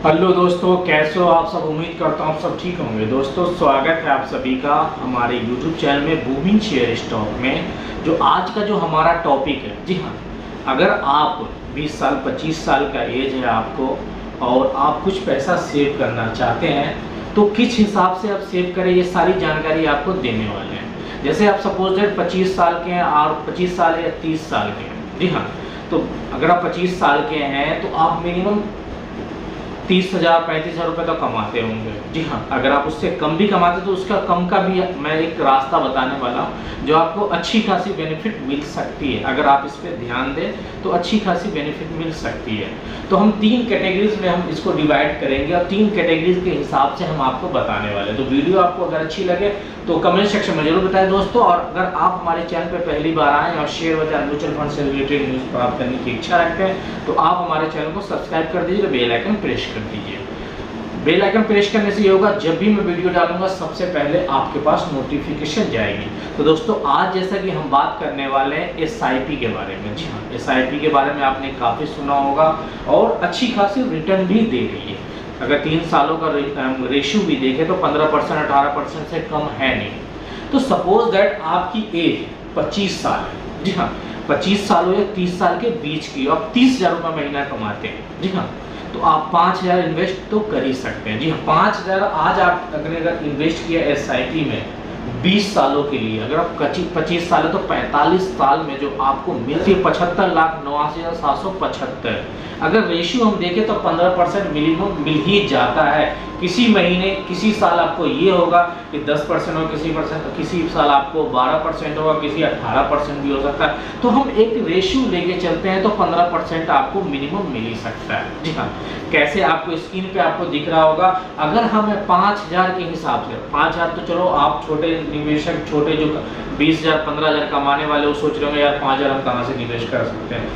Hello दोस्तों, कैसे हो आप सब। उम्मीद करता हूँ आप सब ठीक होंगे। दोस्तों, स्वागत है आप सभी का हमारे YouTube चैनल में बूमिंग शेयर स्टॉक में। जो आज का जो हमारा टॉपिक है, जी हाँ, अगर आप 20 साल 25 साल का एज है आपको और आप कुछ पैसा सेव करना चाहते हैं तो किस हिसाब से आप सेव करें, ये सारी जानकारी आपको देने वाले हैं। जैसे आप सपोज दैट 25 साल के हैं और 25 साल या 30 साल के हैं, जी हाँ, तो अगर आप 25 साल के हैं तो आप मिनिमम 30,000 35,000 रुपये तो कमाते होंगे। जी हाँ, अगर आप उससे कम भी कमाते तो उसका कम का भी मैं एक रास्ता बताने वाला हूँ जो आपको अच्छी खासी बेनिफिट मिल सकती है। अगर आप इस पर ध्यान दें तो अच्छी खासी बेनिफिट मिल सकती है। तो हम 3 कैटेगरीज में हम इसको डिवाइड करेंगे और 3 कैटेगरीज के हिसाब से हम आपको बताने वाले हैं। तो वीडियो आपको अगर अच्छी लगे तो कमेंट सेक्शन में जरूर बताएं दोस्तों। और अगर आप हमारे चैनल पर पहली बार आएँ और शेयर बाजार म्यूचुअल फंड से रिलेटेड न्यूज़ प्राप्त करने की इच्छा रखते हैं तो आप हमारे चैनल को सब्सक्राइब कर दीजिए, बेल आइकन प्रेस कर दीजिए। बेल आइकन प्रेस करने से ये होगा, जब भी मैं वीडियो डालूंगा सबसे पहले आपके पास नोटिफिकेशन जाएगी। तो दोस्तों, आज जैसा कि हम बात करने वाले हैं SIP के बारे में। जी हाँ, SIP के बारे में आपने काफ़ी सुना होगा और अच्छी खासी रिटर्न भी दे रही है। अगर 3 सालों का रेशियो भी देखें तो 15% 18% से कम है नहीं। तो सपोज दैट आपकी एज 25 साल है, जी हाँ, 25 सालों या 30 साल के बीच की, आप 30,000 रुपये महीना कमाते हैं, जी हाँ, तो आप 5,000 इन्वेस्ट तो कर ही सकते हैं। जी हाँ, 5,000 आज आप अगर इन्वेस्ट किया SIP में 20 सालों के लिए, अगर आप 25 साल है तो 45 साल में जो आपको मिलती है 75,89,775। अगर रेशियो हम देखें तो 15% मिनिमम मिल ही जाता है। किसी महीने किसी साल आपको ये होगा कि 10% हो, किसी साल आपको 12% होगा, किसी 18% भी हो सकता है। तो हम एक रेशियो लेके चलते हैं तो 15% आपको मिनिमम मिल ही सकता है। जी हाँ, कैसे आपको स्क्रीन पे आपको दिख रहा होगा। अगर हमें 5,000 के हिसाब से, 5,000 तो चलो आप छोटे निवेशक, छोटे जो 20,000 15,000 कमाने वाले वो सोच रहे होंगे यार 5,000 हम कहाँ से निवेश कर सकते हैं।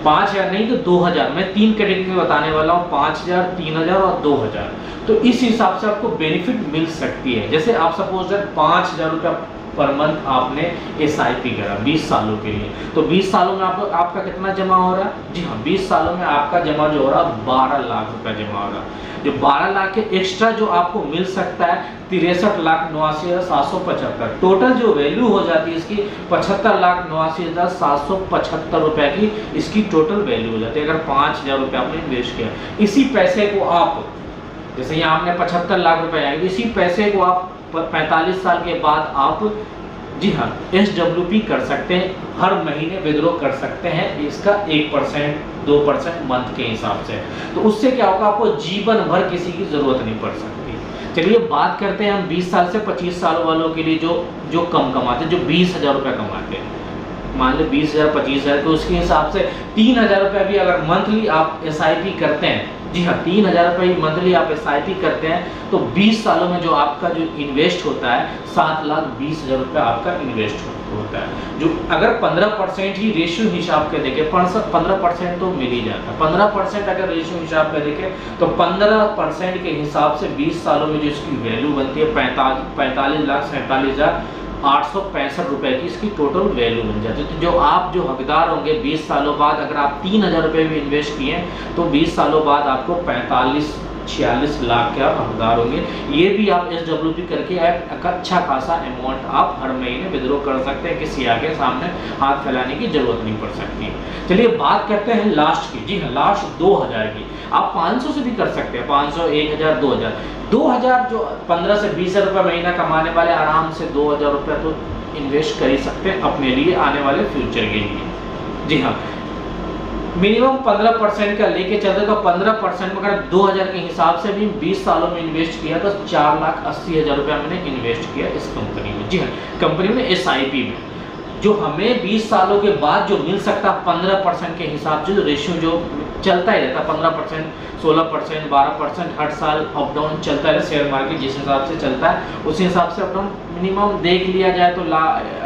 5,000 नहीं तो 2,000, मैं 3 कैटेगरी में बताने वाला हूँ, 5,000 3,000 और 2,000। तो इस हिसाब से आपको बेनिफिट मिल सकती है। जैसे आप सपोज दैट 5,000 रुपया पर मंथ आपने SIP करा 20 सालों के लिए, तो 20 सालों में आपका कितना जमा हो रहा है। जी हाँ, 20 सालों में आपका जमा जो हो रहा है 12 लाख रुपया जमा हो रहा है। जो 12 लाख के एक्स्ट्रा जो आपको मिल सकता है 63,89,775। टोटल जो वैल्यू हो जाती है इसकी 75,89,775 रुपए की इसकी टोटल वैल्यू हो जाती है। अगर 5,000 रुपये आपने इन्वेस्ट किया, इसी पैसे को आप, जैसे यहाँ हमने 75 लाख रुपए आएंगे, इसी पैसे को आप 45 साल के बाद आप, जी हाँ, SWP कर सकते हैं, हर महीने विड्रॉ कर सकते हैं। इसका 1% 2% मंथ के हिसाब से। तो उससे क्या होगा, आपको जीवन भर किसी की जरूरत नहीं पड़ सकती। चलिए बात करते हैं हम 20 साल से 25 साल वालों के लिए जो कम कमाते हैं, जो 20,000 रुपये कमाते हैं। मान लो 20,000 25,000, तो उसके हिसाब से 3,000 रुपये भी अगर मंथली आप SIP करते हैं, जी हाँ, 3,000 रुपये मंथली आप SIP करते हैं तो 20 सालों में जो आपका जो इन्वेस्ट होता है 7,20,000 रुपये आपका इन्वेस्ट होता है। जो अगर 15% ही रेशियो हिसाब के देखें, 15% तो मिल ही जाता है। 15% अगर रेशियो हिसाब के देखें तो 15% के हिसाब से 20 सालों में जो इसकी वैल्यू बनती है 45,47,865 रुपए की इसकी टोटल वैल्यू बन जाती है। तो जो आप जो हकदार होंगे 20 सालों बाद, अगर आप 3,000 रुपये भी इन्वेस्ट किए तो 20 सालों बाद आपको 45-46 लाख के आप हकदार होंगे। ये भी आप SWP करके एक अच्छा खासा अमाउंट आप हर महीने विड्रॉ कर सकते हैं। किसी आगे सामने हाथ फैलाने की जरूरत नहीं पड़ सकती। चलिए बात करते हैं लास्ट की। जी हाँ, लास्ट 2,000 की। आप 500 से भी कर सकते हैं, 500, 1,000, 2,000। 2,000 जो 15 से 20,000 रुपये महीना कमाने वाले आराम से 2,000 रुपये तो इन्वेस्ट कर ही सकते हैं अपने लिए, आने वाले फ्यूचर के लिए। जी हाँ, मिनिमम 15% का लेके चलते तो 15% में अगर 2,000 के हिसाब से भी 20 सालों में इन्वेस्ट किया तो 4,80,000 रुपया मैंने इन्वेस्ट किया इस कंपनी में। जी हाँ, कंपनी में SIP में जो हमें 20 सालों के बाद जो मिल सकता 15% के हिसाब से जो रेशियो जो चलता ही रहता, 15%, 16%, 12% हर साल अप डाउन चलता है। शेयर मार्केट जिस हिसाब से चलता है उस हिसाब से अप डाउन मिनिमम देख लिया जाए तो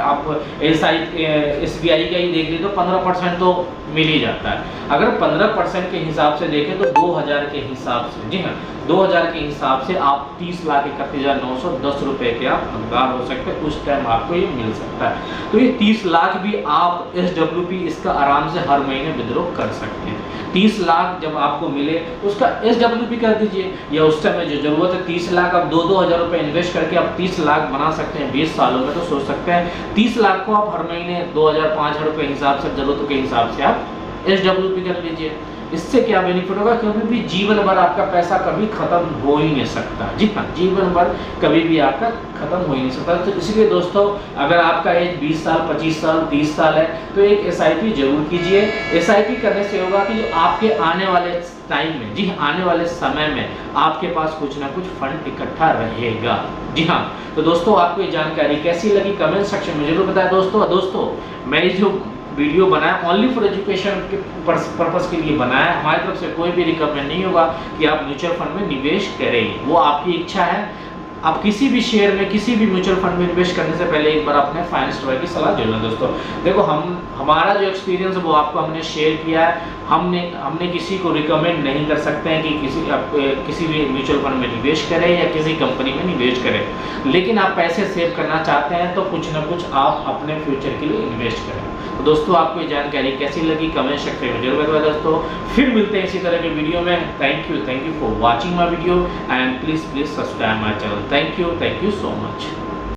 आप SBI का ही देख लीजिए तो 15% तो मिल ही जाता है। अगर 15% के हिसाब से देखें तो 2,000 के हिसाब से, जी हाँ, 2,000 के हिसाब से आप 30,31,910 रुपये के आप हकदार हो सकते हैं। उस टाइम आपको ये मिल सकता है। तो ये 30 लाख भी आप SWP इसका आराम से हर महीने विड्रॉ कर सकते हैं। 30 लाख जब आपको मिले तो उसका SWP कर दीजिए, या उस समय जो ज़रूरत है 30 लाख आप 2-2 हज़ार रुपये इन्वेस्ट करके आप 30 लाख बना सकते हैं 20 सालों में। तो सोच सकते हैं 30 लाख को आप हर महीने 2,000-5,000 रुपये हिसाब से, ज़रूरतों के हिसाब से आप SWP कर लीजिए। इससे क्या बेनिफिट होगा, कभी भी जीवन भर आपका पैसा कभी खत्म हो ही नहीं सकता। जी हाँ, जीवन भर कभी भी आपका खत्म हो ही नहीं सकता। तो इसलिए दोस्तों, अगर आपका एज 20 साल, 25 साल, 30 साल है तो एक SIP जरूर कीजिए। SIP करने से होगा कि जो आपके आने वाले टाइम में, जी आने वाले समय में आपके पास कुछ ना कुछ फंड इकट्ठा रहेगा। जी हाँ, तो दोस्तों आपको ये जानकारी कैसी लगी कमेंट सेक्शन में जरूर बताएं। दोस्तों मैं जो वीडियो बनाया ओनली फॉर एजुकेशन के पर्पस के लिए बनाया है। हमारी तरफ से कोई भी रिकमेंड नहीं होगा कि आप म्यूचुअल फंड में निवेश करें, वो आपकी इच्छा है। आप किसी भी शेयर में, किसी भी म्यूचुअल फंड में इन्वेस्ट करने से पहले एक बार अपने फाइनेंस एडवाइजर की सलाह ले लें। दोस्तों देखो, हमारा जो एक्सपीरियंस है वो आपको हमने शेयर किया है। हमने किसी को रिकमेंड नहीं कर सकते हैं कि आप किसी भी म्यूचुअल फंड में निवेश करें या किसी कंपनी में निवेश करें। लेकिन आप पैसे सेव करना चाहते हैं तो कुछ ना कुछ आप अपने फ्यूचर के लिए इन्वेस्ट करें। तो दोस्तों आपको ये जानकारी कैसी लगी कमेंट सेक्शन में जरूर बताएं। दोस्तों फिर मिलते हैं इसी तरह के वीडियो में। Thank you for watching my video and please subscribe my channel. Thank you so much.